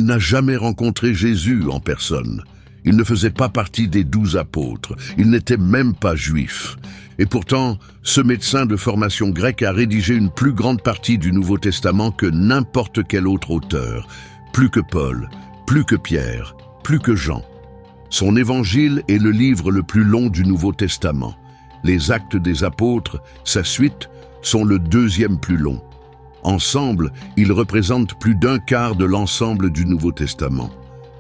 n'a jamais rencontré Jésus en personne. Il ne faisait pas partie des 12 apôtres, il n'était même pas juif. Et pourtant, ce médecin de formation grecque a rédigé une plus grande partie du Nouveau Testament que n'importe quel autre auteur. Plus que Paul, plus que Pierre, plus que Jean. Son évangile est le livre le plus long du Nouveau Testament. Les Actes des Apôtres, sa suite, sont le deuxième plus long. Ensemble, ils représentent plus d'un quart de l'ensemble du Nouveau Testament.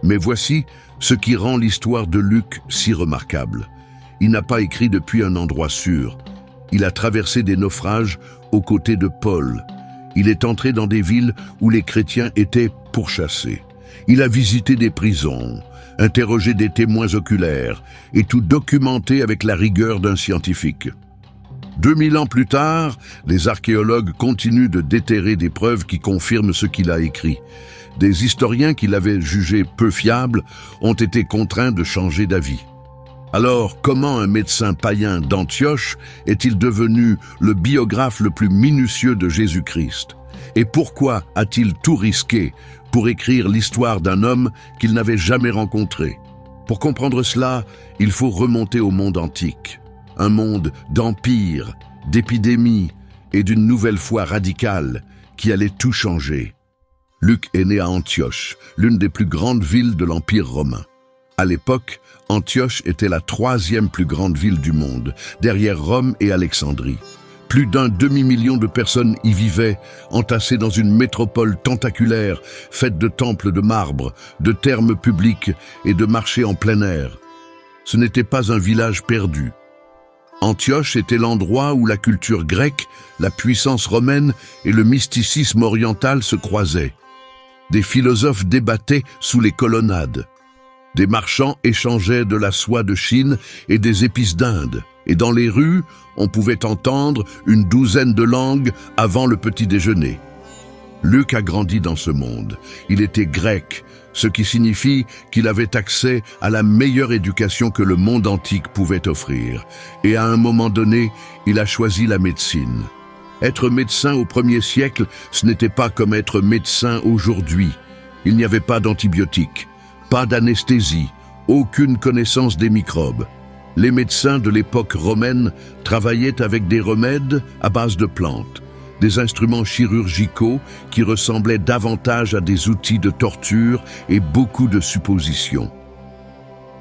Mais voici ce qui rend l'histoire de Luc si remarquable. Il n'a pas écrit depuis un endroit sûr. Il a traversé des naufrages aux côtés de Paul. Il est entré dans des villes où les chrétiens étaient pourchassés. Il a visité des prisons, interrogé des témoins oculaires et tout documenté avec la rigueur d'un scientifique. 2000 ans plus tard, les archéologues continuent de déterrer des preuves qui confirment ce qu'il a écrit. Des historiens qui l'avaient jugé peu fiable ont été contraints de changer d'avis. Alors, comment un médecin païen d'Antioche est-il devenu le biographe le plus minutieux de Jésus-Christ? Et pourquoi a-t-il tout risqué pour écrire l'histoire d'un homme qu'il n'avait jamais rencontré? Pour comprendre cela, il faut remonter au monde antique. Un monde d'empire, d'épidémie et d'une nouvelle foi radicale qui allait tout changer. Luc est né à Antioche, l'une des plus grandes villes de l'Empire romain. À l'époque, Antioche était la 3e plus grande ville du monde, derrière Rome et Alexandrie. Plus d'un demi-million de personnes y vivaient, entassées dans une métropole tentaculaire, faite de temples de marbre, de thermes publics et de marchés en plein air. Ce n'était pas un village perdu. Antioche était l'endroit où la culture grecque, la puissance romaine et le mysticisme oriental se croisaient. Des philosophes débattaient sous les colonnades. Des marchands échangeaient de la soie de Chine et des épices d'Inde. Et dans les rues, on pouvait entendre une douzaine de langues avant le petit déjeuner. Luc a grandi dans ce monde. Il était grec, ce qui signifie qu'il avait accès à la meilleure éducation que le monde antique pouvait offrir. Et à un moment donné, il a choisi la médecine. Être médecin au 1er siècle, ce n'était pas comme être médecin aujourd'hui. Il n'y avait pas d'antibiotiques, pas d'anesthésie, aucune connaissance des microbes. Les médecins de l'époque romaine travaillaient avec des remèdes à base de plantes, des instruments chirurgicaux qui ressemblaient davantage à des outils de torture et beaucoup de suppositions.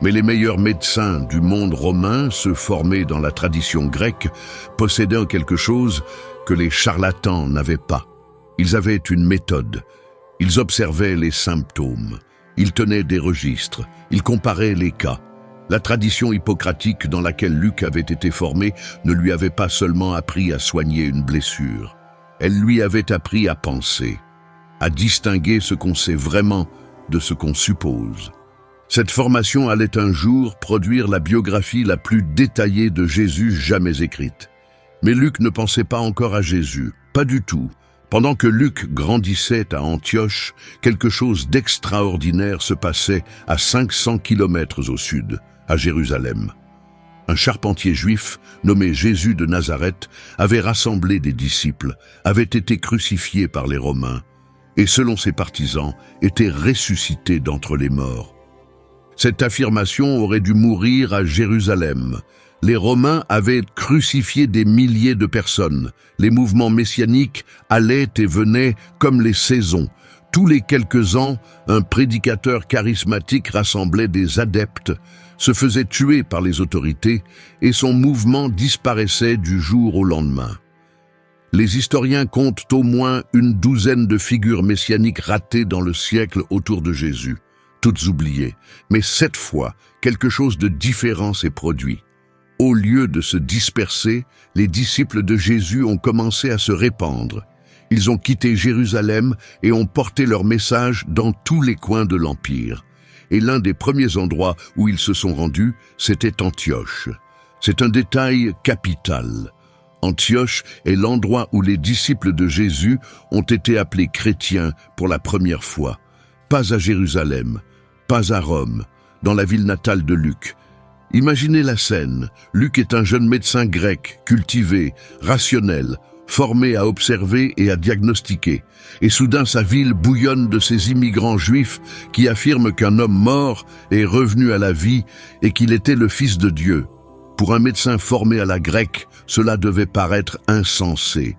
Mais les meilleurs médecins du monde romain, ceux formés dans la tradition grecque, possédaient quelque chose que les charlatans n'avaient pas. Ils avaient une méthode. Ils observaient les symptômes. Ils tenaient des registres. Ils comparaient les cas. La tradition hippocratique dans laquelle Luc avait été formé ne lui avait pas seulement appris à soigner une blessure. Elle lui avait appris à penser, à distinguer ce qu'on sait vraiment de ce qu'on suppose. Cette formation allait un jour produire la biographie la plus détaillée de Jésus jamais écrite. Mais Luc ne pensait pas encore à Jésus, pas du tout. Pendant que Luc grandissait à Antioche, quelque chose d'extraordinaire se passait à 500 kilomètres au sud, à Jérusalem. Un charpentier juif, nommé Jésus de Nazareth, avait rassemblé des disciples, avait été crucifié par les Romains, et selon ses partisans, était ressuscité d'entre les morts. Cette affirmation aurait dû mourir à Jérusalem. Les Romains avaient crucifié des milliers de personnes. Les mouvements messianiques allaient et venaient comme les saisons. Tous les quelques ans, un prédicateur charismatique rassemblait des adeptes, se faisait tuer par les autorités et son mouvement disparaissait du jour au lendemain. Les historiens comptent au moins une douzaine de figures messianiques ratées dans le siècle autour de Jésus, toutes oubliées. Mais cette fois, quelque chose de différent s'est produit. Au lieu de se disperser, les disciples de Jésus ont commencé à se répandre. Ils ont quitté Jérusalem et ont porté leur message dans tous les coins de l'Empire. Et l'un des premiers endroits où ils se sont rendus, c'était Antioche. C'est un détail capital. Antioche est l'endroit où les disciples de Jésus ont été appelés chrétiens pour la première fois. Pas à Jérusalem, pas à Rome, dans la ville natale de Luc. Imaginez la scène. Luc est un jeune médecin grec, cultivé, rationnel, formé à observer et à diagnostiquer. Et soudain sa ville bouillonne de ces immigrants juifs qui affirment qu'un homme mort est revenu à la vie et qu'il était le Fils de Dieu. Pour un médecin formé à la grecque, cela devait paraître insensé.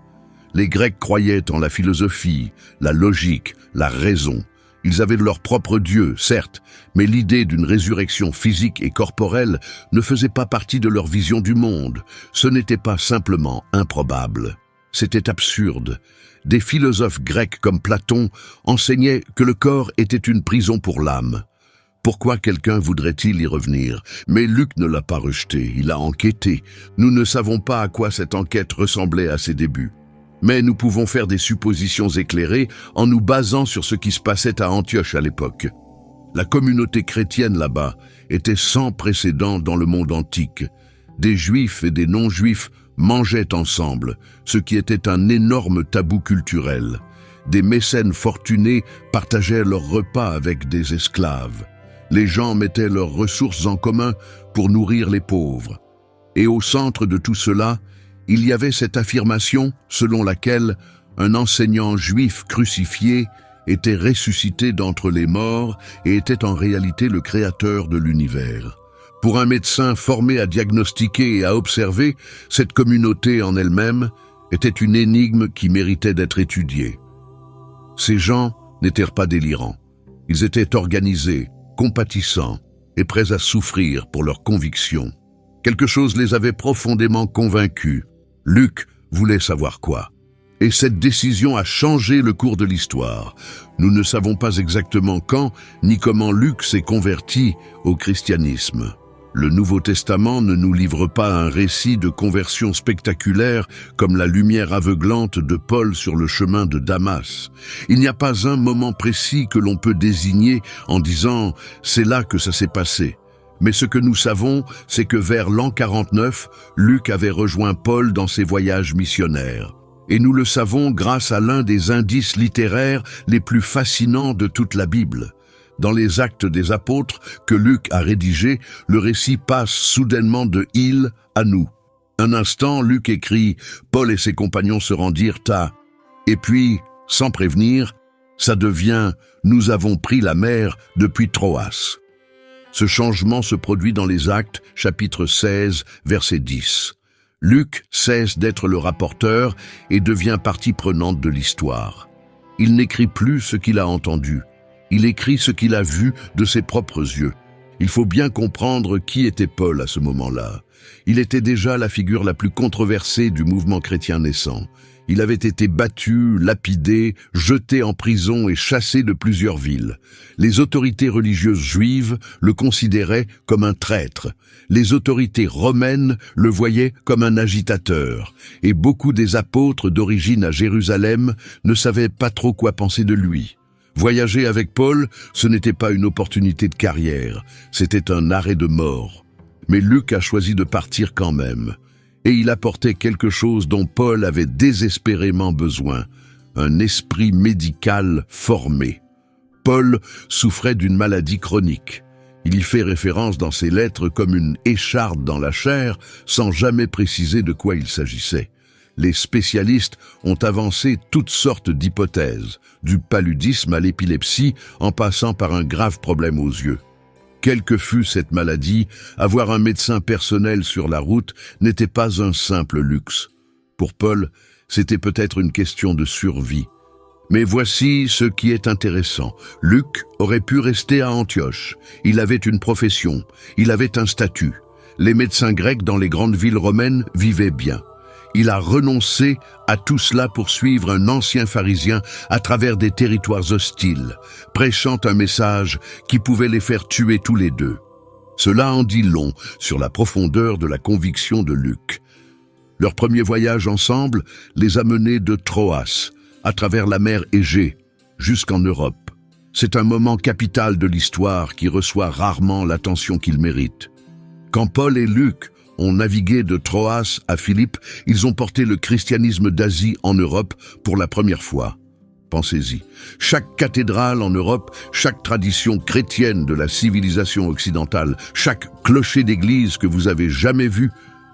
Les Grecs croyaient en la philosophie, la logique, la raison. Ils avaient leur propre Dieu, certes, mais l'idée d'une résurrection physique et corporelle ne faisait pas partie de leur vision du monde. Ce n'était pas simplement improbable. C'était absurde. Des philosophes grecs comme Platon enseignaient que le corps était une prison pour l'âme. Pourquoi quelqu'un voudrait-il y revenir? Mais Luc ne l'a pas rejeté, il a enquêté. Nous ne savons pas à quoi cette enquête ressemblait à ses débuts. Mais nous pouvons faire des suppositions éclairées en nous basant sur ce qui se passait à Antioche à l'époque. La communauté chrétienne là-bas était sans précédent dans le monde antique. Des juifs et des non-juifs mangeaient ensemble, ce qui était un énorme tabou culturel. Des mécènes fortunés partageaient leurs repas avec des esclaves. Les gens mettaient leurs ressources en commun pour nourrir les pauvres. Et au centre de tout cela, il y avait cette affirmation selon laquelle un enseignant juif crucifié était ressuscité d'entre les morts et était en réalité le créateur de l'univers. Pour un médecin formé à diagnostiquer et à observer, cette communauté en elle-même était une énigme qui méritait d'être étudiée. Ces gens n'étaient pas délirants. Ils étaient organisés, compatissants et prêts à souffrir pour leurs convictions. Quelque chose les avait profondément convaincus. Luc voulait savoir quoi. Et cette décision a changé le cours de l'histoire. Nous ne savons pas exactement quand ni comment Luc s'est converti au christianisme. Le Nouveau Testament ne nous livre pas un récit de conversion spectaculaire comme la lumière aveuglante de Paul sur le chemin de Damas. Il n'y a pas un moment précis que l'on peut désigner en disant « c'est là que ça s'est passé ». Mais ce que nous savons, c'est que vers l'an 49, Luc avait rejoint Paul dans ses voyages missionnaires. Et nous le savons grâce à l'un des indices littéraires les plus fascinants de toute la Bible. Dans les Actes des Apôtres que Luc a rédigés, le récit passe soudainement de « il » à « nous ». Un instant, Luc écrit « Paul et ses compagnons se rendirent à » et puis, sans prévenir, ça devient « nous avons pris la mer depuis Troas ». Ce changement se produit dans les Actes, chapitre 16, verset 10. Luc cesse d'être le rapporteur et devient partie prenante de l'histoire. Il n'écrit plus ce qu'il a entendu. Il écrit ce qu'il a vu de ses propres yeux. Il faut bien comprendre qui était Paul à ce moment-là. Il était déjà la figure la plus controversée du mouvement chrétien naissant. Il avait été battu, lapidé, jeté en prison et chassé de plusieurs villes. Les autorités religieuses juives le considéraient comme un traître. Les autorités romaines le voyaient comme un agitateur. Et beaucoup des apôtres d'origine à Jérusalem ne savaient pas trop quoi penser de lui. Voyager avec Paul, ce n'était pas une opportunité de carrière, c'était un arrêt de mort. Mais Luc a choisi de partir quand même. Et il apportait quelque chose dont Paul avait désespérément besoin, un esprit médical formé. Paul souffrait d'une maladie chronique. Il y fait référence dans ses lettres comme une écharde dans la chair, sans jamais préciser de quoi il s'agissait. Les spécialistes ont avancé toutes sortes d'hypothèses, du paludisme à l'épilepsie, en passant par un grave problème aux yeux. Quelle que fût cette maladie, avoir un médecin personnel sur la route n'était pas un simple luxe. Pour Paul, c'était peut-être une question de survie. Mais voici ce qui est intéressant. Luc aurait pu rester à Antioche. Il avait une profession, il avait un statut. Les médecins grecs dans les grandes villes romaines vivaient bien. Il a renoncé à tout cela pour suivre un ancien pharisien à travers des territoires hostiles, prêchant un message qui pouvait les faire tuer tous les deux. Cela en dit long sur la profondeur de la conviction de Luc. Leur premier voyage ensemble les a menés de Troas, à travers la mer Égée, jusqu'en Europe. C'est un moment capital de l'histoire qui reçoit rarement l'attention qu'il mérite. Quand Paul et Luc ont navigué de Troas à Philippe, ils ont porté le christianisme d'Asie en Europe pour la première fois. Pensez-y. Chaque cathédrale en Europe, chaque tradition chrétienne de la civilisation occidentale, chaque clocher d'église que vous avez jamais vu,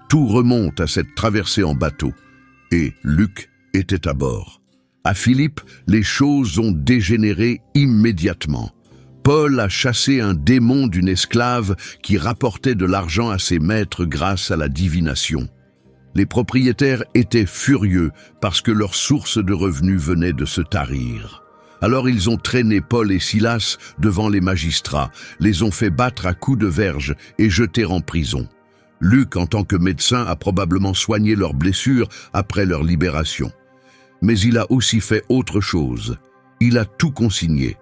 tout remonte à cette traversée en bateau. et Luc était à bord. À Philippe, les choses ont dégénéré immédiatement. Paul a chassé un démon d'une esclave qui rapportait de l'argent à ses maîtres grâce à la divination. Les propriétaires étaient furieux parce que leur source de revenus venait de se tarir. Alors ils ont traîné Paul et Silas devant les magistrats, les ont fait battre à coups de verge et jeter en prison. Luc, en tant que médecin, a probablement soigné leurs blessures après leur libération. Mais il a aussi fait autre chose. Il a tout consigné.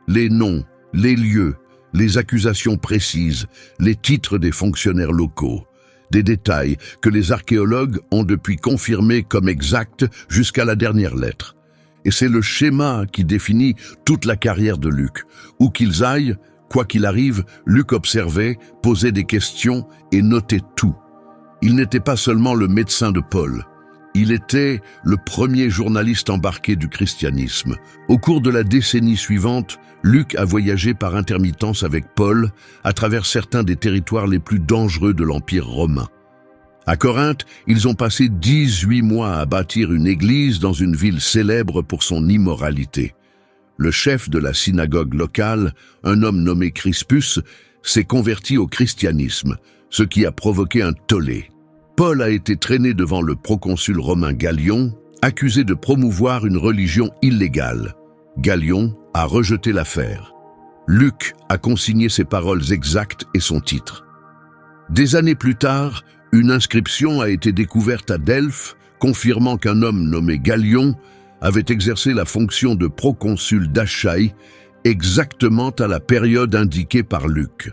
Les noms, les lieux, les accusations précises, les titres des fonctionnaires locaux. Des détails que les archéologues ont depuis confirmés comme exacts jusqu'à la dernière lettre. Et c'est le schéma qui définit toute la carrière de Luc. Où qu'ils aillent, quoi qu'il arrive, Luc observait, posait des questions et notait tout. Il n'était pas seulement le médecin de Paul. Il était le premier journaliste embarqué du christianisme. Au cours de la décennie suivante, Luc a voyagé par intermittence avec Paul à travers certains des territoires les plus dangereux de l'Empire romain. À Corinthe, ils ont passé 18 mois à bâtir une église dans une ville célèbre pour son immoralité. Le chef de la synagogue locale, un homme nommé Crispus, s'est converti au christianisme, ce qui a provoqué un tollé. Paul a été traîné devant le proconsul romain Gallion, accusé de promouvoir une religion illégale. Gallion a rejeté l'affaire. Luc a consigné ses paroles exactes et son titre. Des années plus tard, une inscription a été découverte à Delphes, confirmant qu'un homme nommé Gallion avait exercé la fonction de proconsul d'Achaïe exactement à la période indiquée par Luc.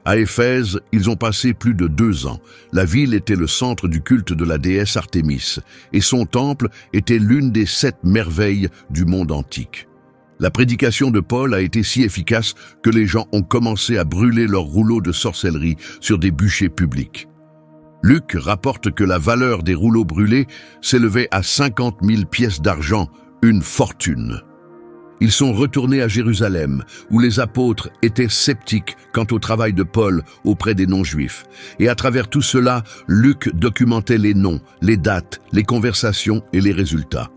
À Éphèse, ils ont passé plus de 2 ans. La ville était le centre du culte de la déesse Artémis, et son temple était l'une des 7 merveilles du monde antique. La prédication de Paul a été si efficace que les gens ont commencé à brûler leurs rouleaux de sorcellerie sur des bûchers publics. Luc rapporte que la valeur des rouleaux brûlés s'élevait à 50 000 pièces d'argent, une fortune. Ils sont retournés à Jérusalem, où les apôtres étaient sceptiques quant au travail de Paul auprès des non-juifs. Et à travers tout cela, Luc documentait les noms, les dates, les conversations et les résultats.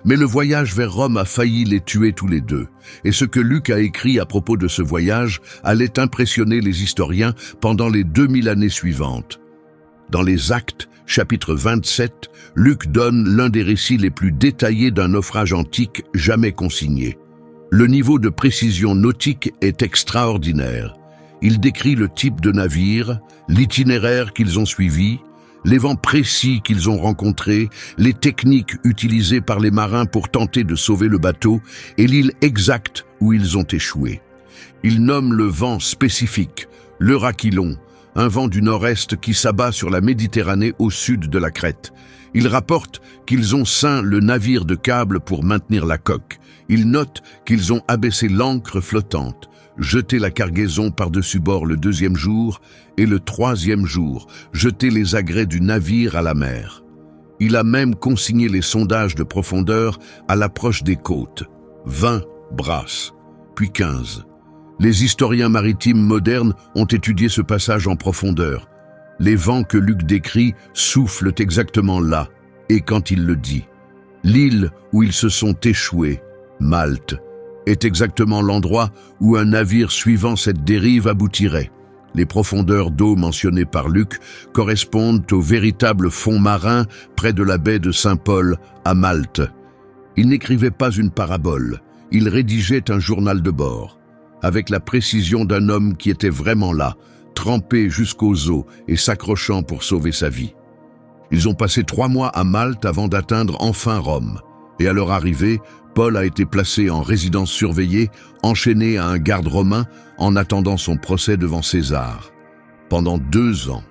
Mais le voyage vers Rome a failli les tuer tous les deux. Et ce que Luc a écrit à propos de ce voyage allait impressionner les historiens pendant les 2000 années suivantes. Dans les Actes, chapitre 27, Luc donne l'un des récits les plus détaillés d'un naufrage antique jamais consigné. Le niveau de précision nautique est extraordinaire. Il décrit le type de navire, l'itinéraire qu'ils ont suivi, les vents précis qu'ils ont rencontrés, les techniques utilisées par les marins pour tenter de sauver le bateau et l'île exacte où ils ont échoué. Il nomme le vent spécifique, l'Euraquilon, un vent du nord-est qui s'abat sur la Méditerranée au sud de la Crète. Il rapporte qu'ils ont ceint le navire de câble pour maintenir la coque. Il note qu'ils ont abaissé l'ancre flottante, jeté la cargaison par-dessus bord le 2e jour et le 3e jour, jeté les agrès du navire à la mer. Il a même consigné les sondages de profondeur à l'approche des côtes. 20 brasses, puis 15. Les historiens maritimes modernes ont étudié ce passage en profondeur. Les vents que Luc décrit soufflent exactement là, et quand il le dit. L'île où ils se sont échoués, Malte, est exactement l'endroit où un navire suivant cette dérive aboutirait. Les profondeurs d'eau mentionnées par Luc correspondent au véritable fond marin près de la baie de Saint-Paul à Malte. Il n'écrivait pas une parabole, il rédigeait un journal de bord, avec la précision d'un homme qui était vraiment là, trempé jusqu'aux os et s'accrochant pour sauver sa vie. Ils ont passé 3 mois à Malte avant d'atteindre enfin Rome. Et à leur arrivée, Paul a été placé en résidence surveillée, enchaîné à un garde romain en attendant son procès devant César. Pendant 2 ans,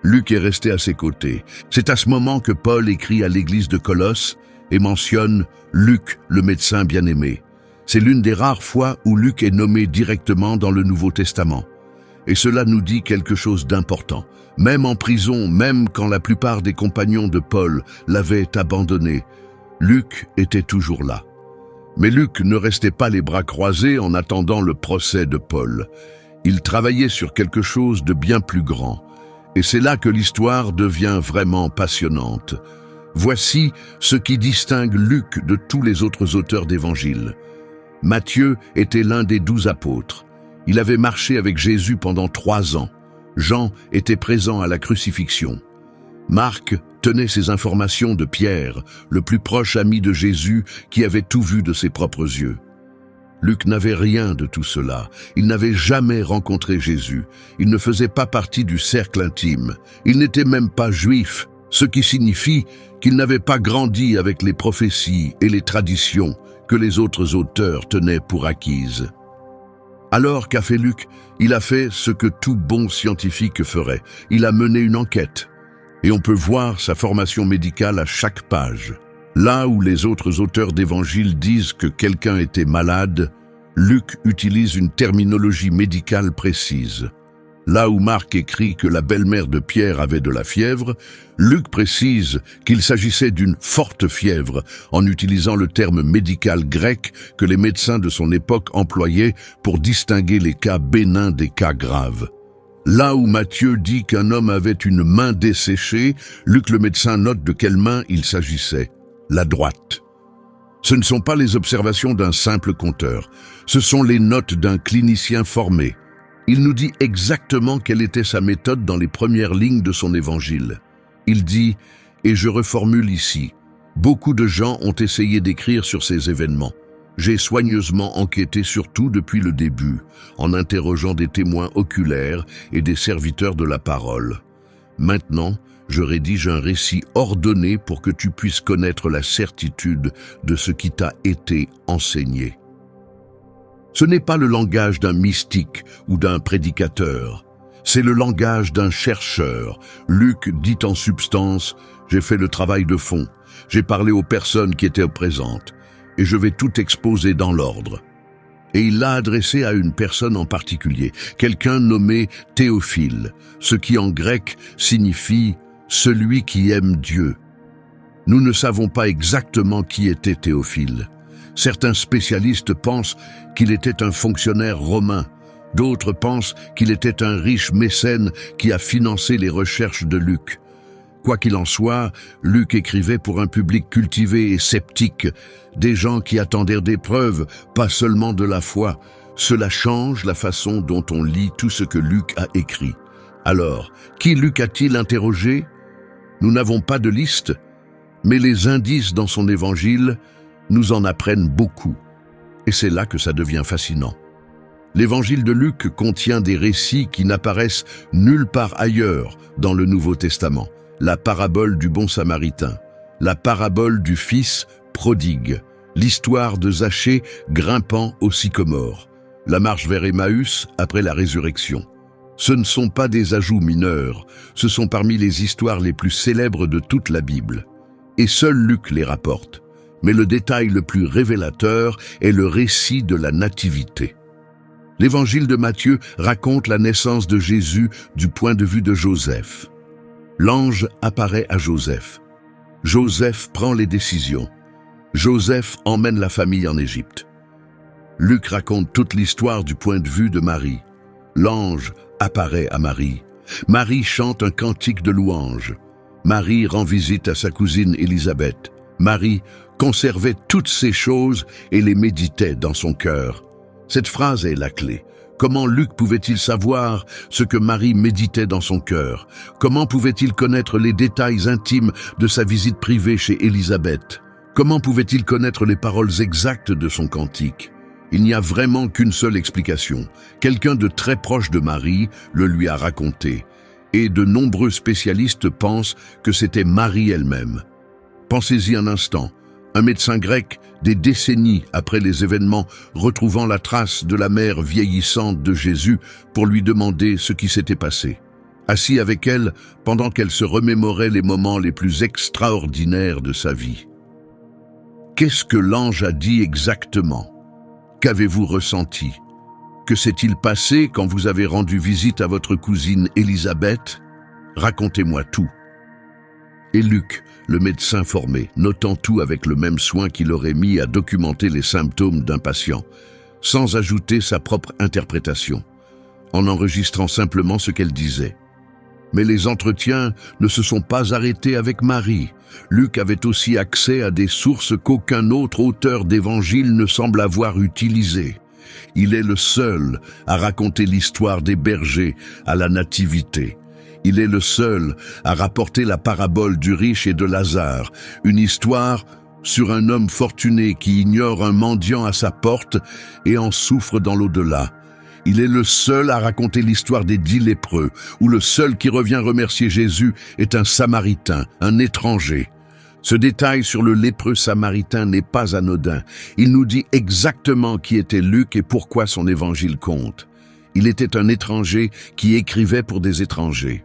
Luc est resté à ses côtés. C'est à ce moment que Paul écrit à l'église de Colosse et mentionne Luc, le médecin bien-aimé. C'est l'une des rares fois où Luc est nommé directement dans le Nouveau Testament. Et cela nous dit quelque chose d'important. Même en prison, même quand la plupart des compagnons de Paul l'avaient abandonné, Luc était toujours là. Mais Luc ne restait pas les bras croisés en attendant le procès de Paul. Il travaillait sur quelque chose de bien plus grand. Et c'est là que l'histoire devient vraiment passionnante. Voici ce qui distingue Luc de tous les autres auteurs d'évangiles. Matthieu était l'un des 12 apôtres. Il avait marché avec Jésus pendant 3 ans. Jean était présent à la crucifixion. Marc tenait ces informations de Pierre, le plus proche ami de Jésus qui avait tout vu de ses propres yeux. Luc n'avait rien de tout cela. Il n'avait jamais rencontré Jésus. Il ne faisait pas partie du cercle intime. Il n'était même pas juif, ce qui signifie qu'il n'avait pas grandi avec les prophéties et les traditions que les autres auteurs tenaient pour acquises. Alors qu'a fait Luc? Il a fait ce que tout bon scientifique ferait. Il a mené une enquête. Et on peut voir sa formation médicale à chaque page. Là où les autres auteurs d'évangiles disent que quelqu'un était malade, Luc utilise une terminologie médicale précise. Là où Marc écrit que la belle-mère de Pierre avait de la fièvre, Luc précise qu'il s'agissait d'une forte fièvre en utilisant le terme médical grec que les médecins de son époque employaient pour distinguer les cas bénins des cas graves. Là où Matthieu dit qu'un homme avait une main desséchée, Luc le médecin note de quelle main il s'agissait, la droite. Ce ne sont pas les observations d'un simple conteur, ce sont les notes d'un clinicien formé. Il nous dit exactement quelle était sa méthode dans les premières lignes de son évangile. Il dit, et je reformule ici, beaucoup de gens ont essayé d'écrire sur ces événements. J'ai soigneusement enquêté sur tout depuis le début, en interrogeant des témoins oculaires et des serviteurs de la parole. Maintenant, je rédige un récit ordonné pour que tu puisses connaître la certitude de ce qui t'a été enseigné. Ce n'est pas le langage d'un mystique ou d'un prédicateur, c'est le langage d'un chercheur. Luc dit en substance, j'ai fait le travail de fond, j'ai parlé aux personnes qui étaient présentes, et je vais tout exposer dans l'ordre. Et il l'a adressé à une personne en particulier, quelqu'un nommé Théophile, ce qui en grec signifie « celui qui aime Dieu ». Nous ne savons pas exactement qui était Théophile. Certains spécialistes pensent qu'il était un fonctionnaire romain. D'autres pensent qu'il était un riche mécène qui a financé les recherches de Luc. Quoi qu'il en soit, Luc écrivait pour un public cultivé et sceptique, des gens qui attendaient des preuves, pas seulement de la foi. Cela change la façon dont on lit tout ce que Luc a écrit. Alors, qui Luc a-t-il interrogé? Nous n'avons pas de liste, mais les indices dans son évangile nous en apprennent beaucoup. Et c'est là que ça devient fascinant. L'évangile de Luc contient des récits qui n'apparaissent nulle part ailleurs dans le Nouveau Testament. La parabole du bon samaritain, la parabole du fils prodigue, l'histoire de Zachée grimpant au sycomore, la marche vers Emmaüs après la résurrection. Ce ne sont pas des ajouts mineurs, ce sont parmi les histoires les plus célèbres de toute la Bible. Et seul Luc les rapporte. Mais le détail le plus révélateur est le récit de la nativité. L'évangile de Matthieu raconte la naissance de Jésus du point de vue de Joseph. L'ange apparaît à Joseph. Joseph prend les décisions. Joseph emmène la famille en Égypte. Luc raconte toute l'histoire du point de vue de Marie. L'ange apparaît à Marie. Marie chante un cantique de louange. Marie rend visite à sa cousine Élisabeth. Marie conservait toutes ces choses et les méditait dans son cœur. Cette phrase est la clé. Comment Luc pouvait-il savoir ce que Marie méditait dans son cœur? Comment pouvait-il connaître les détails intimes de sa visite privée chez Élisabeth? Comment pouvait-il connaître les paroles exactes de son cantique? Il n'y a vraiment qu'une seule explication. Quelqu'un de très proche de Marie le lui a raconté. Et de nombreux spécialistes pensent que c'était Marie elle-même. Pensez-y un instant. Un médecin grec, des décennies après les événements, retrouvant la trace de la mère vieillissante de Jésus pour lui demander ce qui s'était passé. Assis avec elle, pendant qu'elle se remémorait les moments les plus extraordinaires de sa vie. Qu'est-ce que l'ange a dit exactement? Qu'avez-vous ressenti? Que s'est-il passé quand vous avez rendu visite à votre cousine Élisabeth? Racontez-moi tout. Et Luc, le médecin formé, notant tout avec le même soin qu'il aurait mis à documenter les symptômes d'un patient, sans ajouter sa propre interprétation, en enregistrant simplement ce qu'elle disait. Mais les entretiens ne se sont pas arrêtés avec Marie. Luc avait aussi accès à des sources qu'aucun autre auteur d'évangile ne semble avoir utilisées. Il est le seul à raconter l'histoire des bergers à la Nativité. Il est le seul à rapporter la parabole du riche et de Lazare, une histoire sur un homme fortuné qui ignore un mendiant à sa porte et en souffre dans l'au-delà. Il est le seul à raconter l'histoire des 10 lépreux, où le seul qui revient remercier Jésus est un Samaritain, un étranger. Ce détail sur le lépreux samaritain n'est pas anodin. Il nous dit exactement qui était Luc et pourquoi son évangile compte. Il était un étranger qui écrivait pour des étrangers.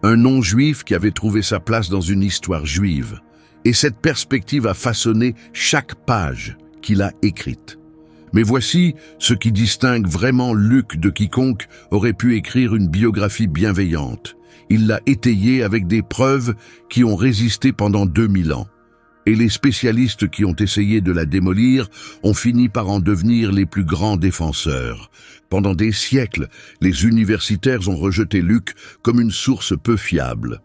Un non-juif qui avait trouvé sa place dans une histoire juive. Et cette perspective a façonné chaque page qu'il a écrite. Mais voici ce qui distingue vraiment Luc de quiconque aurait pu écrire une biographie bienveillante. Il l'a étayée avec des preuves qui ont résisté pendant 2000 ans. Et les spécialistes qui ont essayé de la démolir ont fini par en devenir les plus grands défenseurs. Pendant des siècles, les universitaires ont rejeté Luc comme une source peu fiable.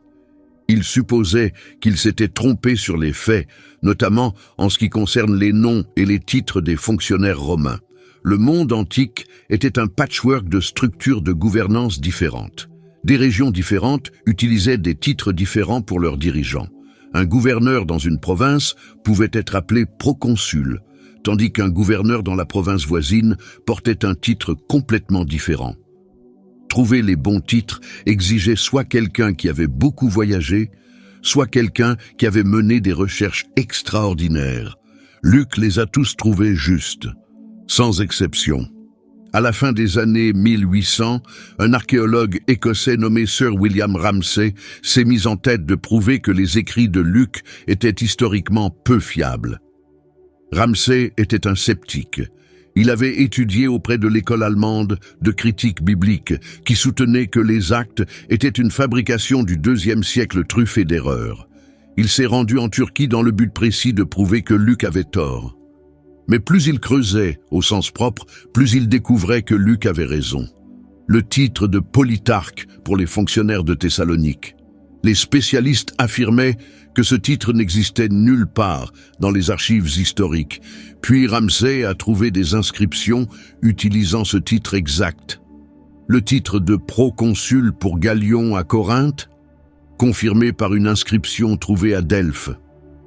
Ils supposaient qu'il s'était trompé sur les faits, notamment en ce qui concerne les noms et les titres des fonctionnaires romains. Le monde antique était un patchwork de structures de gouvernance différentes. Des régions différentes utilisaient des titres différents pour leurs dirigeants. Un gouverneur dans une province pouvait être appelé proconsul, tandis qu'un gouverneur dans la province voisine portait un titre complètement différent. Trouver les bons titres exigeait soit quelqu'un qui avait beaucoup voyagé, soit quelqu'un qui avait mené des recherches extraordinaires. Luc les a tous trouvés justes, sans exception. À la fin des années 1800, un archéologue écossais nommé Sir William Ramsay s'est mis en tête de prouver que les écrits de Luc étaient historiquement peu fiables. Ramsay était un sceptique. Il avait étudié auprès de l'école allemande de critique biblique qui soutenait que les actes étaient une fabrication du IIe siècle truffée d'erreurs. Il s'est rendu en Turquie dans le but précis de prouver que Luc avait tort. Mais plus il creusait, au sens propre, plus il découvrait que Luc avait raison. Le titre de Polytarque pour les fonctionnaires de Thessalonique. Les spécialistes affirmaient que ce titre n'existait nulle part dans les archives historiques. Puis Ramsay a trouvé des inscriptions utilisant ce titre exact. Le titre de proconsul pour Gallion à Corinthe, confirmé par une inscription trouvée à Delphes.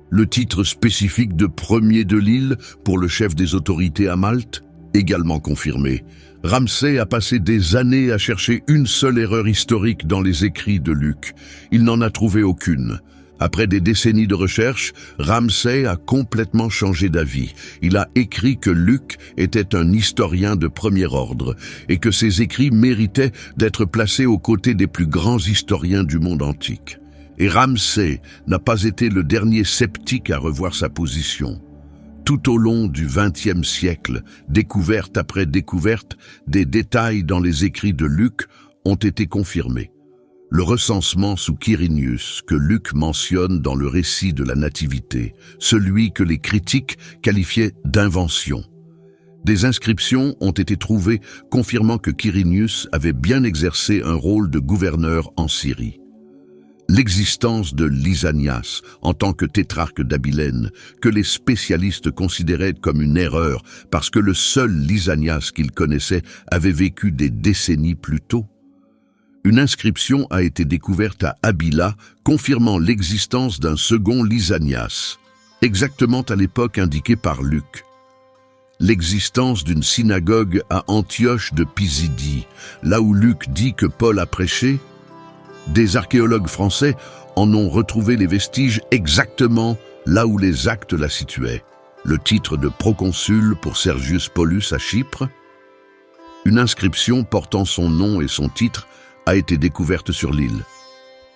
Le titre spécifique de premier de l'île pour le chef des autorités à Malte, également confirmé. Ramsay a passé des années à chercher une seule erreur historique dans les écrits de Luc. Il n'en a trouvé aucune. Après des décennies de recherche, Ramsay a complètement changé d'avis. Il a écrit que Luc était un historien de premier ordre et que ses écrits méritaient d'être placés aux côtés des plus grands historiens du monde antique. Et Ramsay n'a pas été le dernier sceptique à revoir sa position. Tout au long du XXe siècle, découverte après découverte, des détails dans les écrits de Luc ont été confirmés. Le recensement sous Quirinius que Luc mentionne dans le récit de la Nativité, celui que les critiques qualifiaient d'invention. Des inscriptions ont été trouvées confirmant que Quirinius avait bien exercé un rôle de gouverneur en Syrie. L'existence de Lysanias en tant que tétrarque d'Abilène, que les spécialistes considéraient comme une erreur parce que le seul Lysanias qu'ils connaissaient avait vécu des décennies plus tôt. Une inscription a été découverte à Abila, confirmant l'existence d'un second Lysanias, exactement à l'époque indiquée par Luc. L'existence d'une synagogue à Antioche de Pisidie, là où Luc dit que Paul a prêché. Des archéologues français en ont retrouvé les vestiges exactement là où les actes la situaient. Le titre de proconsul pour Sergius Paulus à Chypre. Une inscription portant son nom et son titre a été découverte sur l'île.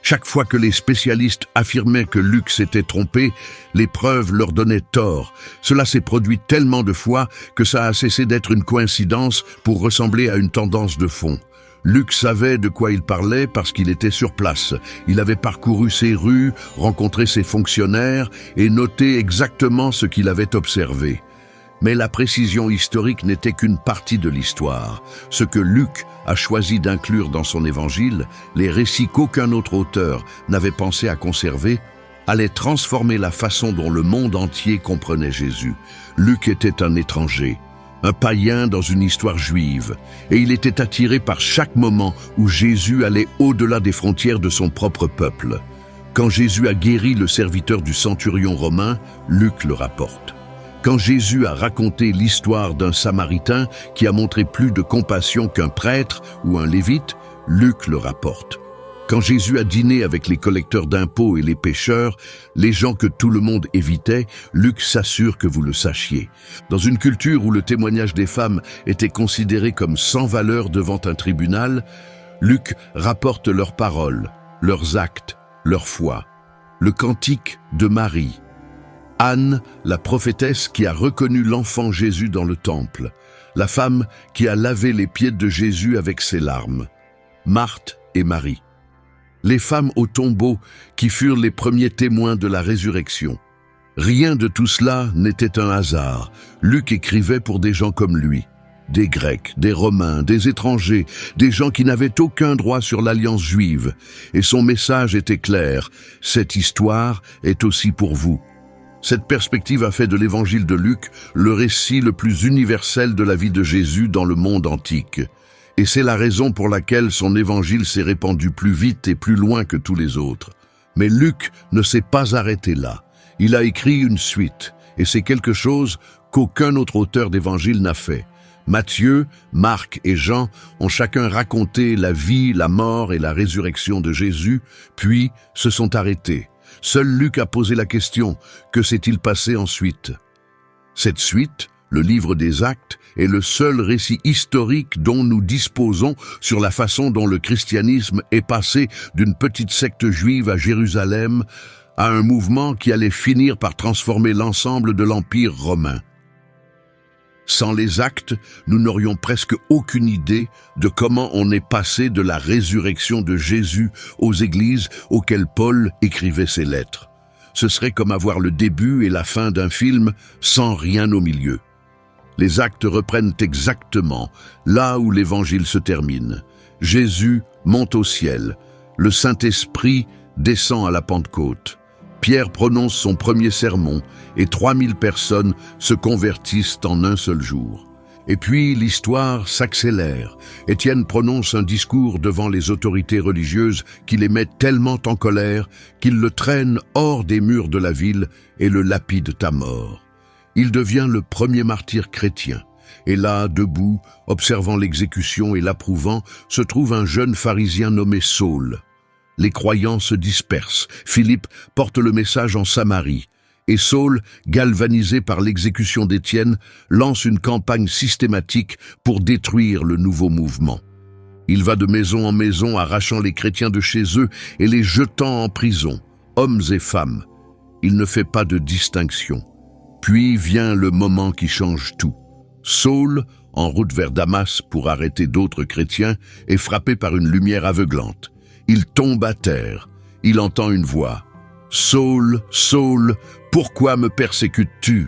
Chaque fois que les spécialistes affirmaient que Luc s'était trompé, les preuves leur donnaient tort. Cela s'est produit tellement de fois que ça a cessé d'être une coïncidence pour ressembler à une tendance de fond. Luc savait de quoi il parlait parce qu'il était sur place. Il avait parcouru ces rues, rencontré ses fonctionnaires et noté exactement ce qu'il avait observé. Mais la précision historique n'était qu'une partie de l'histoire. Ce que Luc a choisi d'inclure dans son évangile, les récits qu'aucun autre auteur n'avait pensé à conserver, allait transformer la façon dont le monde entier comprenait Jésus. Luc était un étranger, un païen dans une histoire juive, et il était attiré par chaque moment où Jésus allait au-delà des frontières de son propre peuple. Quand Jésus a guéri le serviteur du centurion romain, Luc le rapporte. Quand Jésus a raconté l'histoire d'un Samaritain qui a montré plus de compassion qu'un prêtre ou un lévite, Luc le rapporte. Quand Jésus a dîné avec les collecteurs d'impôts et les pécheurs, les gens que tout le monde évitait, Luc s'assure que vous le sachiez. Dans une culture où le témoignage des femmes était considéré comme sans valeur devant un tribunal, Luc rapporte leurs paroles, leurs actes, leur foi. Le cantique de Marie. Anne, la prophétesse qui a reconnu l'enfant Jésus dans le temple. La femme qui a lavé les pieds de Jésus avec ses larmes. Marthe et Marie. Les femmes au tombeau qui furent les premiers témoins de la résurrection. Rien de tout cela n'était un hasard. Luc écrivait pour des gens comme lui. Des Grecs, des Romains, des étrangers, des gens qui n'avaient aucun droit sur l'alliance juive. Et son message était clair. Cette histoire est aussi pour vous. Cette perspective a fait de l'évangile de Luc le récit le plus universel de la vie de Jésus dans le monde antique. Et c'est la raison pour laquelle son évangile s'est répandu plus vite et plus loin que tous les autres. Mais Luc ne s'est pas arrêté là. Il a écrit une suite, et c'est quelque chose qu'aucun autre auteur d'évangile n'a fait. Matthieu, Marc et Jean ont chacun raconté la vie, la mort et la résurrection de Jésus, puis se sont arrêtés. Seul Luc a posé la question, que s'est-il passé ensuite? Cette suite, le livre des Actes, est le seul récit historique dont nous disposons sur la façon dont le christianisme est passé d'une petite secte juive à Jérusalem à un mouvement qui allait finir par transformer l'ensemble de l'Empire romain. Sans les Actes, nous n'aurions presque aucune idée de comment on est passé de la résurrection de Jésus aux églises auxquelles Paul écrivait ses lettres. Ce serait comme avoir le début et la fin d'un film sans rien au milieu. Les Actes reprennent exactement là où l'Évangile se termine. Jésus monte au ciel. Le Saint-Esprit descend à la Pentecôte. Pierre prononce son premier sermon et 3000 personnes se convertissent en un seul jour. Et puis l'histoire s'accélère. Étienne prononce un discours devant les autorités religieuses qui les mettent tellement en colère qu'ils le traînent hors des murs de la ville et le lapident à mort. Il devient le premier martyr chrétien. Et là, debout, observant l'exécution et l'approuvant, se trouve un jeune pharisien nommé Saul. Les croyants se dispersent. Philippe porte le message en Samarie. Et Saul, galvanisé par l'exécution d'Étienne, lance une campagne systématique pour détruire le nouveau mouvement. Il va de maison en maison, arrachant les chrétiens de chez eux et les jetant en prison, hommes et femmes. Il ne fait pas de distinction. Puis vient le moment qui change tout. Saul, en route vers Damas pour arrêter d'autres chrétiens, est frappé par une lumière aveuglante. Il tombe à terre. Il entend une voix. « Saul, Saul, pourquoi me persécutes-tu »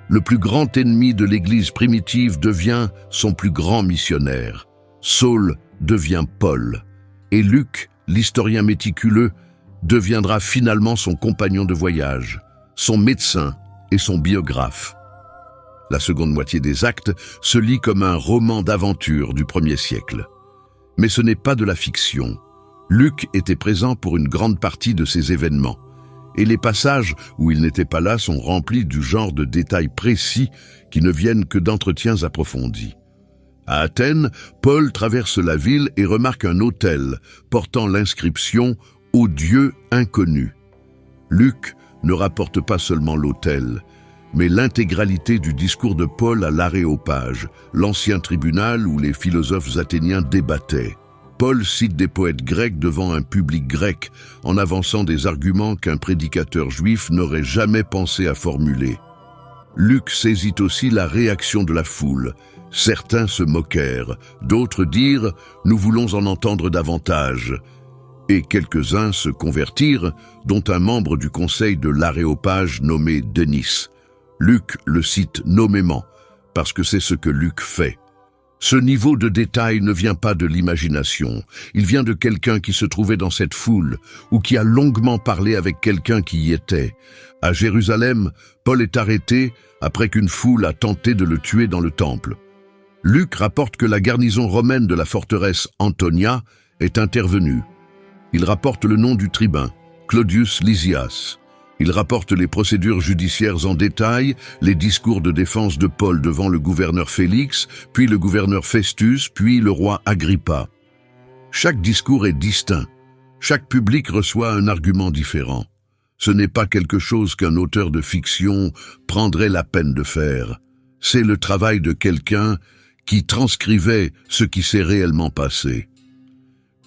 Le plus grand ennemi de l'Église primitive devient son plus grand missionnaire. Saul devient Paul. Et Luc, l'historien méticuleux, deviendra finalement son compagnon de voyage, son médecin et son biographe. La seconde moitié des Actes se lit comme un roman d'aventure du 1er siècle. Mais ce n'est pas de la fiction. Luc était présent pour une grande partie de ces événements, et les passages où il n'était pas là sont remplis du genre de détails précis qui ne viennent que d'entretiens approfondis. À Athènes, Paul traverse la ville et remarque un autel portant l'inscription « Au Dieu inconnu ». Luc ne rapporte pas seulement l'autel, mais l'intégralité du discours de Paul à l'Aréopage, l'ancien tribunal où les philosophes athéniens débattaient. Paul cite des poètes grecs devant un public grec, en avançant des arguments qu'un prédicateur juif n'aurait jamais pensé à formuler. Luc saisit aussi la réaction de la foule. Certains se moquèrent, d'autres dirent « Nous voulons en entendre davantage ». Et quelques-uns se convertirent, dont un membre du conseil de l'Aréopage nommé Denis. Luc le cite nommément, parce que c'est ce que Luc fait. Ce niveau de détail ne vient pas de l'imagination, il vient de quelqu'un qui se trouvait dans cette foule, ou qui a longuement parlé avec quelqu'un qui y était. À Jérusalem, Paul est arrêté après qu'une foule a tenté de le tuer dans le temple. Luc rapporte que la garnison romaine de la forteresse Antonia est intervenue. Il rapporte le nom du tribun, Claudius Lysias. Il rapporte les procédures judiciaires en détail, les discours de défense de Paul devant le gouverneur Félix, puis le gouverneur Festus, puis le roi Agrippa. Chaque discours est distinct. Chaque public reçoit un argument différent. Ce n'est pas quelque chose qu'un auteur de fiction prendrait la peine de faire. C'est le travail de quelqu'un qui transcrivait ce qui s'est réellement passé.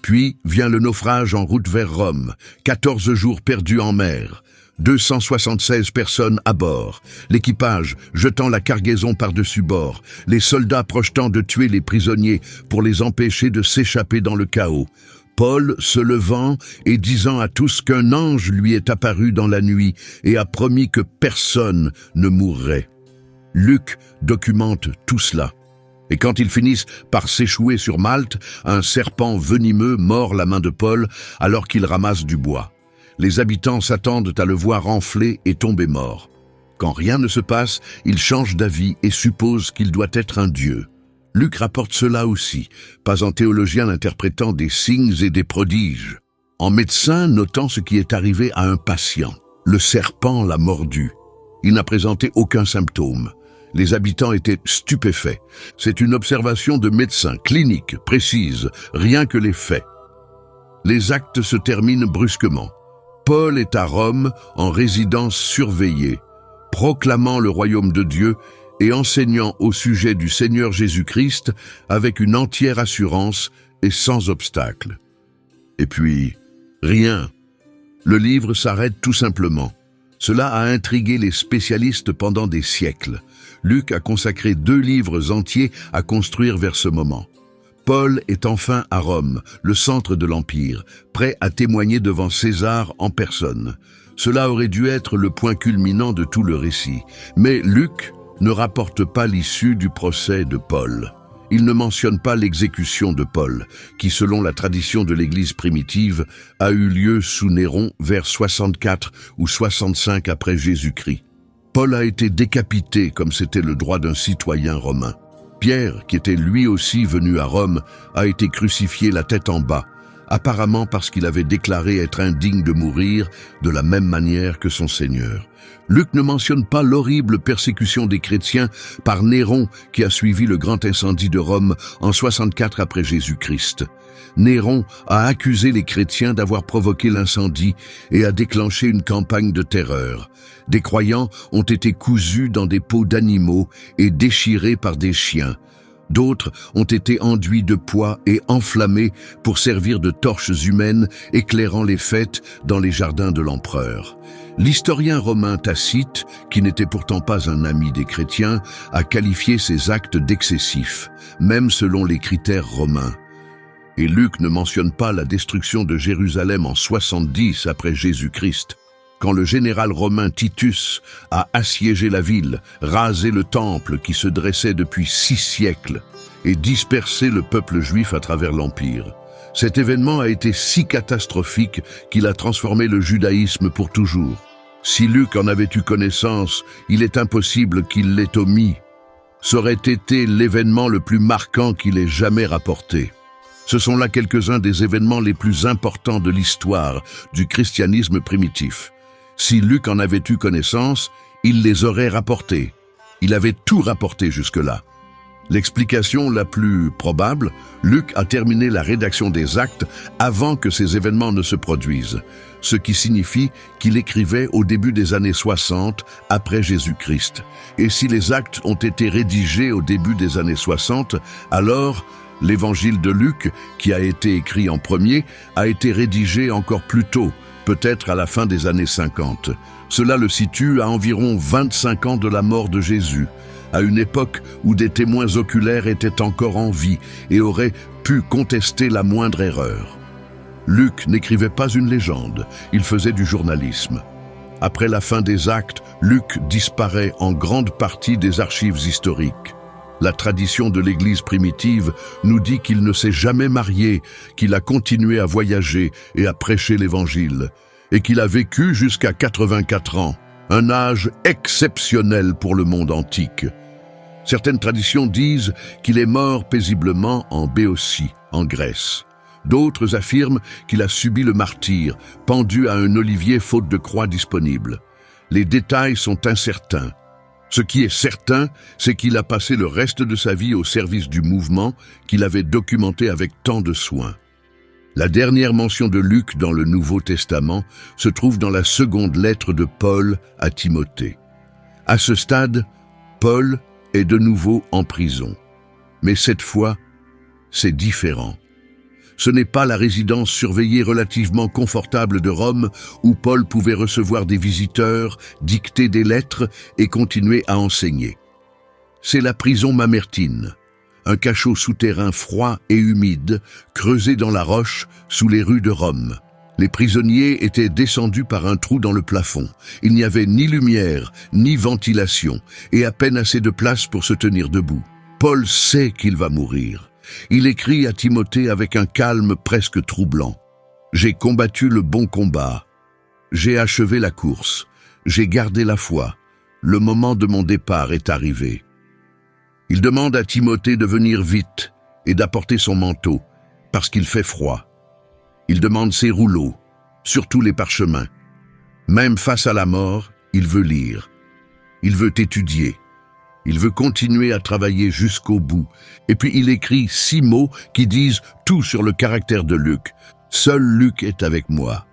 Puis vient le naufrage en route vers Rome, 14 jours perdus en mer, 276 personnes à bord, l'équipage jetant la cargaison par-dessus bord, les soldats projetant de tuer les prisonniers pour les empêcher de s'échapper dans le chaos. Paul se levant et disant à tous qu'un ange lui est apparu dans la nuit et a promis que personne ne mourrait. Luc documente tout cela. Et quand ils finissent par s'échouer sur Malte, un serpent venimeux mord la main de Paul alors qu'il ramasse du bois. Les habitants s'attendent à le voir enfler et tomber mort. Quand rien ne se passe, ils changent d'avis et supposent qu'il doit être un dieu. Luc rapporte cela aussi, pas en théologien interprétant des signes et des prodiges, en médecin notant ce qui est arrivé à un patient. Le serpent l'a mordu. Il n'a présenté aucun symptôme. Les habitants étaient stupéfaits. C'est une observation de médecin, clinique, précise, rien que les faits. Les actes se terminent brusquement. Paul est à Rome en résidence surveillée, proclamant le royaume de Dieu et enseignant au sujet du Seigneur Jésus-Christ avec une entière assurance et sans obstacle. Et puis, rien. Le livre s'arrête tout simplement. Cela a intrigué les spécialistes pendant des siècles. Luc a consacré 2 livres entiers à construire vers ce moment. Paul est enfin à Rome, le centre de l'Empire, prêt à témoigner devant César en personne. Cela aurait dû être le point culminant de tout le récit. Mais Luc ne rapporte pas l'issue du procès de Paul. Il ne mentionne pas l'exécution de Paul, qui selon la tradition de l'Église primitive a eu lieu sous Néron vers 64 ou 65 après Jésus-Christ. Paul a été décapité comme c'était le droit d'un citoyen romain. Pierre, qui était lui aussi venu à Rome, a été crucifié la tête en bas, apparemment parce qu'il avait déclaré être indigne de mourir de la même manière que son Seigneur. Luc ne mentionne pas l'horrible persécution des chrétiens par Néron qui a suivi le grand incendie de Rome en 64 après Jésus-Christ. Néron a accusé les chrétiens d'avoir provoqué l'incendie et a déclenché une campagne de terreur. Des croyants ont été cousus dans des peaux d'animaux et déchirés par des chiens. D'autres ont été enduits de pois et enflammés pour servir de torches humaines éclairant les fêtes dans les jardins de l'empereur. L'historien romain Tacite, qui n'était pourtant pas un ami des chrétiens, a qualifié ces actes d'excessifs, même selon les critères romains. Et Luc ne mentionne pas la destruction de Jérusalem en 70 après Jésus-Christ, quand le général romain Titus a assiégé la ville, rasé le temple qui se dressait depuis 6 siècles et dispersé le peuple juif à travers l'Empire. Cet événement a été si catastrophique qu'il a transformé le judaïsme pour toujours. Si Luc en avait eu connaissance, il est impossible qu'il l'ait omis. Ça aurait été l'événement le plus marquant qu'il ait jamais rapporté. Ce sont là quelques-uns des événements les plus importants de l'histoire du christianisme primitif. Si Luc en avait eu connaissance, il les aurait rapportés. Il avait tout rapporté jusque-là. L'explication la plus probable, Luc a terminé la rédaction des actes avant que ces événements ne se produisent, ce qui signifie qu'il écrivait au début des années 60 après Jésus-Christ. Et si les actes ont été rédigés au début des années 60, alors l'évangile de Luc, qui a été écrit en premier, a été rédigé encore plus tôt, peut-être à la fin des années 50. Cela le situe à environ 25 ans de la mort de Jésus, à une époque où des témoins oculaires étaient encore en vie et auraient pu contester la moindre erreur. Luc n'écrivait pas une légende, il faisait du journalisme. Après la fin des actes, Luc disparaît en grande partie des archives historiques. La tradition de l'Église primitive nous dit qu'il ne s'est jamais marié, qu'il a continué à voyager et à prêcher l'Évangile, et qu'il a vécu jusqu'à 84 ans, un âge exceptionnel pour le monde antique. Certaines traditions disent qu'il est mort paisiblement en Béotie, en Grèce. D'autres affirment qu'il a subi le martyre, pendu à un olivier faute de croix disponible. Les détails sont incertains. Ce qui est certain, c'est qu'il a passé le reste de sa vie au service du mouvement qu'il avait documenté avec tant de soin. La dernière mention de Luc dans le Nouveau Testament se trouve dans la seconde lettre de Paul à Timothée. À ce stade, Paul est de nouveau en prison. Mais cette fois, c'est différent. Ce n'est pas la résidence surveillée relativement confortable de Rome où Paul pouvait recevoir des visiteurs, dicter des lettres et continuer à enseigner. C'est la prison Mamertine, un cachot souterrain froid et humide, creusé dans la roche sous les rues de Rome. Les prisonniers étaient descendus par un trou dans le plafond. Il n'y avait ni lumière, ni ventilation, et à peine assez de place pour se tenir debout. Paul sait qu'il va mourir. Il écrit à Timothée avec un calme presque troublant. « J'ai combattu le bon combat. J'ai achevé la course. J'ai gardé la foi. Le moment de mon départ est arrivé. » Il demande à Timothée de venir vite et d'apporter son manteau, parce qu'il fait froid. Il demande ses rouleaux, surtout les parchemins. Même face à la mort, il veut lire. Il veut étudier. Il veut continuer à travailler jusqu'au bout. Et puis il écrit 6 mots qui disent tout sur le caractère de Luc. « Seul Luc est avec moi.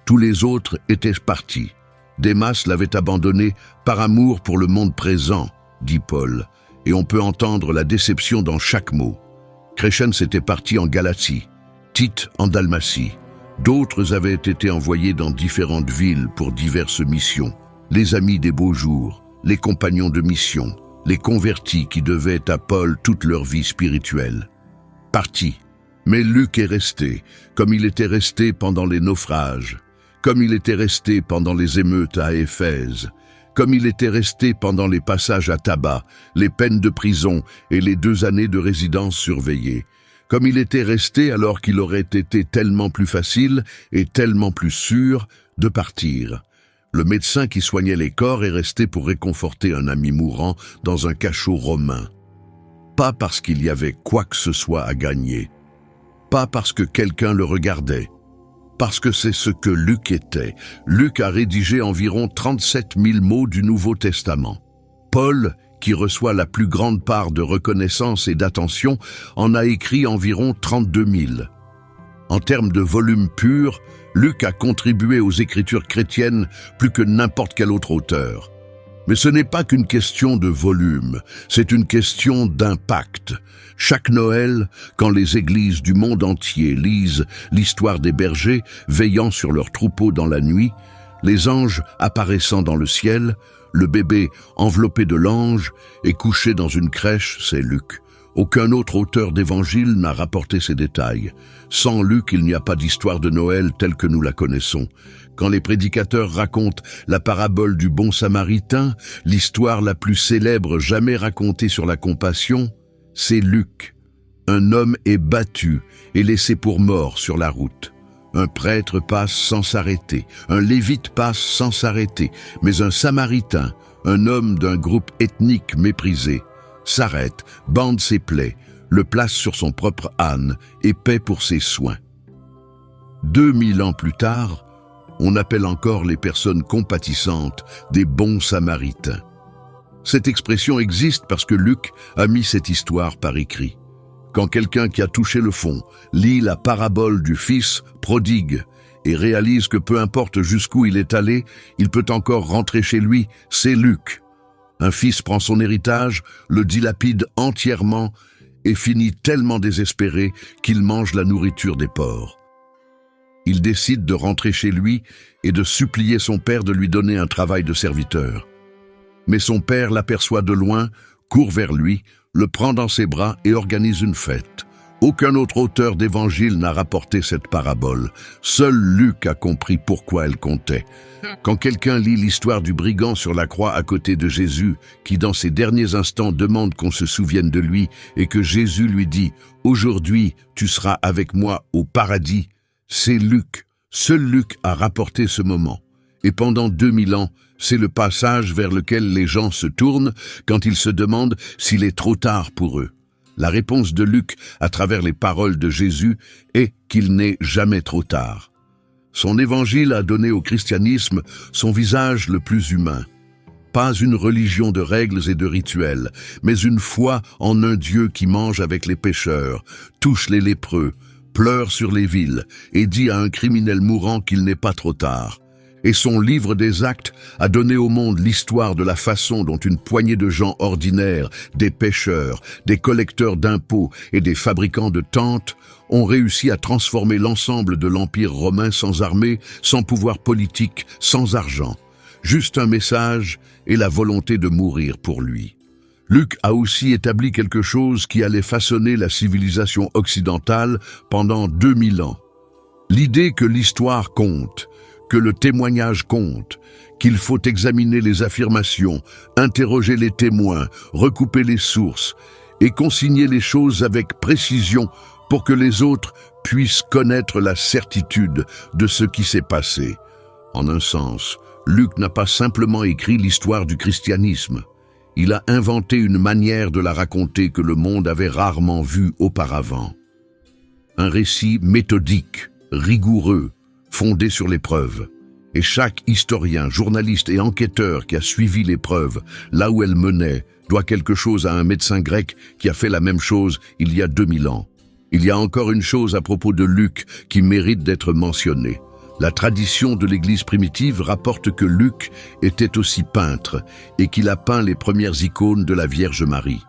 Tous les autres étaient partis. Démas l'avait abandonné par amour pour le monde présent, dit Paul. Et on peut entendre la déception dans chaque mot. Crescens était parti en Galatie, Tite en Dalmatie. D'autres avaient été envoyés dans différentes villes pour diverses missions. Les amis des beaux jours, les compagnons de mission, les convertis qui devaient à Paul toute leur vie spirituelle. Partis. Mais Luc est resté, comme il était resté pendant les naufrages, comme il était resté pendant les émeutes à Éphèse, comme il était resté pendant les passages à tabac, les peines de prison et les 2 années de résidence surveillée, comme il était resté alors qu'il aurait été tellement plus facile et tellement plus sûr de partir. Le médecin qui soignait les corps est resté pour réconforter un ami mourant dans un cachot romain. Pas parce qu'il y avait quoi que ce soit à gagner, pas parce que quelqu'un le regardait, parce que c'est ce que Luc était. Luc a rédigé environ 37 000 mots du Nouveau Testament. Paul, qui reçoit la plus grande part de reconnaissance et d'attention, en a écrit environ 32 000. En termes de volume pur, Luc a contribué aux écritures chrétiennes plus que n'importe quel autre auteur. Mais ce n'est pas qu'une question de volume, c'est une question d'impact. Chaque Noël, quand les églises du monde entier lisent l'histoire des bergers veillant sur leurs troupeaux dans la nuit, les anges apparaissant dans le ciel, le bébé enveloppé de l'ange et couché dans une crèche, c'est Luc. Aucun autre auteur d'évangile n'a rapporté ces détails. Sans Luc, il n'y a pas d'histoire de Noël telle que nous la connaissons. Quand les prédicateurs racontent la parabole du bon samaritain, l'histoire la plus célèbre jamais racontée sur la compassion, c'est Luc. Un homme est battu et laissé pour mort sur la route. Un prêtre passe sans s'arrêter, un lévite passe sans s'arrêter, mais un samaritain, un homme d'un groupe ethnique méprisé, s'arrête, bande ses plaies, le place sur son propre âne et paie pour ses soins. 2000 ans plus tard, on appelle encore les personnes compatissantes des bons samaritains. Cette expression existe parce que Luc a mis cette histoire par écrit. Quand quelqu'un qui a touché le fond lit la parabole du fils prodigue et réalise que peu importe jusqu'où il est allé, il peut encore rentrer chez lui, c'est Luc. Un fils prend son héritage, le dilapide entièrement et finit tellement désespéré qu'il mange la nourriture des porcs. Il décide de rentrer chez lui et de supplier son père de lui donner un travail de serviteur. Mais son père l'aperçoit de loin, court vers lui, le prend dans ses bras et organise une fête. Aucun autre auteur d'évangile n'a rapporté cette parabole. Seul Luc a compris pourquoi elle comptait. Quand quelqu'un lit l'histoire du brigand sur la croix à côté de Jésus, qui dans ses derniers instants demande qu'on se souvienne de lui, et que Jésus lui dit « Aujourd'hui, tu seras avec moi au paradis », c'est Luc. Seul Luc a rapporté ce moment. Et pendant 2000 ans, c'est le passage vers lequel les gens se tournent quand ils se demandent s'il est trop tard pour eux. La réponse de Luc, à travers les paroles de Jésus, est qu'il n'est jamais trop tard. Son évangile a donné au christianisme son visage le plus humain. Pas une religion de règles et de rituels, mais une foi en un Dieu qui mange avec les pécheurs, touche les lépreux, pleure sur les villes et dit à un criminel mourant qu'il n'est pas trop tard. Et son livre des Actes a donné au monde l'histoire de la façon dont une poignée de gens ordinaires, des pêcheurs, des collecteurs d'impôts et des fabricants de tentes, ont réussi à transformer l'ensemble de l'Empire romain sans armée, sans pouvoir politique, sans argent. Juste un message et la volonté de mourir pour lui. Luc a aussi établi quelque chose qui allait façonner la civilisation occidentale pendant 2000 ans. L'idée que l'histoire compte, que le témoignage compte, qu'il faut examiner les affirmations, interroger les témoins, recouper les sources et consigner les choses avec précision pour que les autres puissent connaître la certitude de ce qui s'est passé. En un sens, Luc n'a pas simplement écrit l'histoire du christianisme. Il a inventé une manière de la raconter que le monde avait rarement vue auparavant. Un récit méthodique, rigoureux, fondé sur les preuves. Et chaque historien, journaliste et enquêteur qui a suivi les preuves, là où elles menaient, doit quelque chose à un médecin grec qui a fait la même chose il y a 2000 ans. Il y a encore une chose à propos de Luc qui mérite d'être mentionnée. La tradition de l'Église primitive rapporte que Luc était aussi peintre et qu'il a peint les premières icônes de la Vierge Marie.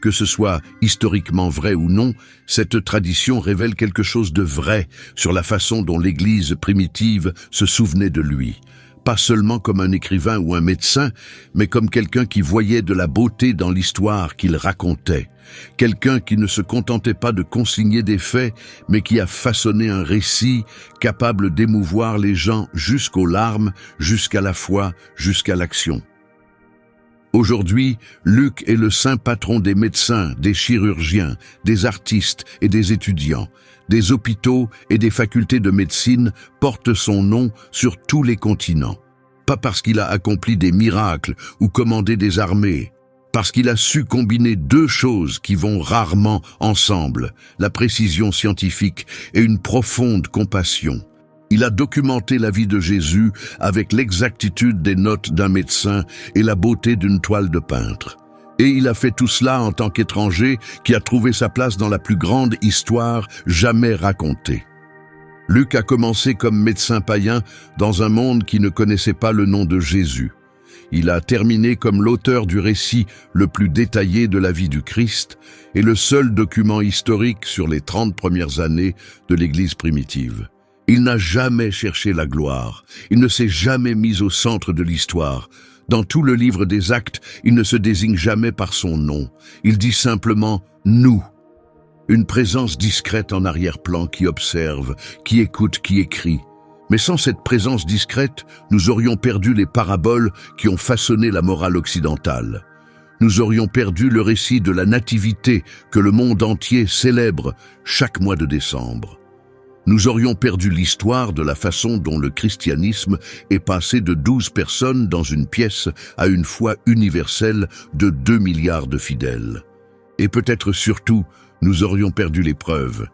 Que ce soit historiquement vrai ou non, cette tradition révèle quelque chose de vrai sur la façon dont l'Église primitive se souvenait de lui. Pas seulement comme un écrivain ou un médecin, mais comme quelqu'un qui voyait de la beauté dans l'histoire qu'il racontait. Quelqu'un qui ne se contentait pas de consigner des faits, mais qui a façonné un récit capable d'émouvoir les gens jusqu'aux larmes, jusqu'à la foi, jusqu'à l'action. Aujourd'hui, Luc est le saint patron des médecins, des chirurgiens, des artistes et des étudiants. Des hôpitaux et des facultés de médecine portent son nom sur tous les continents. Pas parce qu'il a accompli des miracles ou commandé des armées, parce qu'il a su combiner deux choses qui vont rarement ensemble, la précision scientifique et une profonde compassion. Il a documenté la vie de Jésus avec l'exactitude des notes d'un médecin et la beauté d'une toile de peintre. Et il a fait tout cela en tant qu'étranger qui a trouvé sa place dans la plus grande histoire jamais racontée. Luc a commencé comme médecin païen dans un monde qui ne connaissait pas le nom de Jésus. Il a terminé comme l'auteur du récit le plus détaillé de la vie du Christ et le seul document historique sur les 30 premières années de l'Église primitive. Il n'a jamais cherché la gloire, il ne s'est jamais mis au centre de l'histoire. Dans tout le livre des Actes, il ne se désigne jamais par son nom. Il dit simplement « nous ». Une présence discrète en arrière-plan qui observe, qui écoute, qui écrit. Mais sans cette présence discrète, nous aurions perdu les paraboles qui ont façonné la morale occidentale. Nous aurions perdu le récit de la nativité que le monde entier célèbre chaque mois de décembre. Nous aurions perdu l'histoire de la façon dont le christianisme est passé de 12 personnes dans une pièce à une foi universelle de 2 milliards de fidèles. Et peut-être surtout, nous aurions perdu les preuves,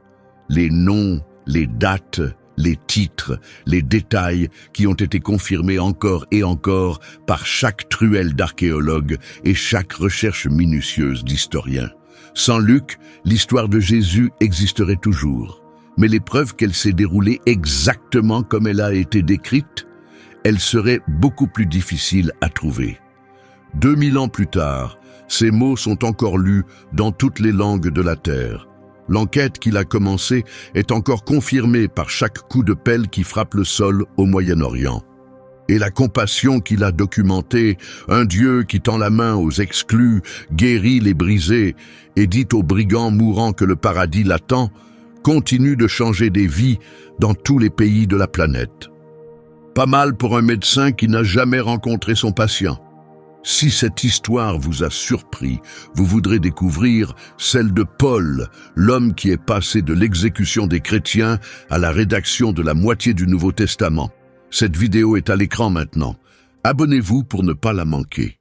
les noms, les dates, les titres, les détails qui ont été confirmés encore et encore par chaque truelle d'archéologues et chaque recherche minutieuse d'historiens. Sans Luc, l'histoire de Jésus existerait toujours. Mais les preuves qu'elle s'est déroulée exactement comme elle a été décrite, elles seraient beaucoup plus difficiles à trouver. 2000 ans plus tard, ces mots sont encore lus dans toutes les langues de la terre. L'enquête qu'il a commencée est encore confirmée par chaque coup de pelle qui frappe le sol au Moyen-Orient. et la compassion qu'il a documentée, un Dieu qui tend la main aux exclus, guérit les brisés et dit aux brigands mourants que le paradis l'attend, continue de changer des vies dans tous les pays de la planète. Pas mal pour un médecin qui n'a jamais rencontré son patient. Si cette histoire vous a surpris, vous voudrez découvrir celle de Paul, l'homme qui est passé de l'exécution des chrétiens à la rédaction de la moitié du Nouveau Testament. Cette vidéo est à l'écran maintenant. Abonnez-vous pour ne pas la manquer.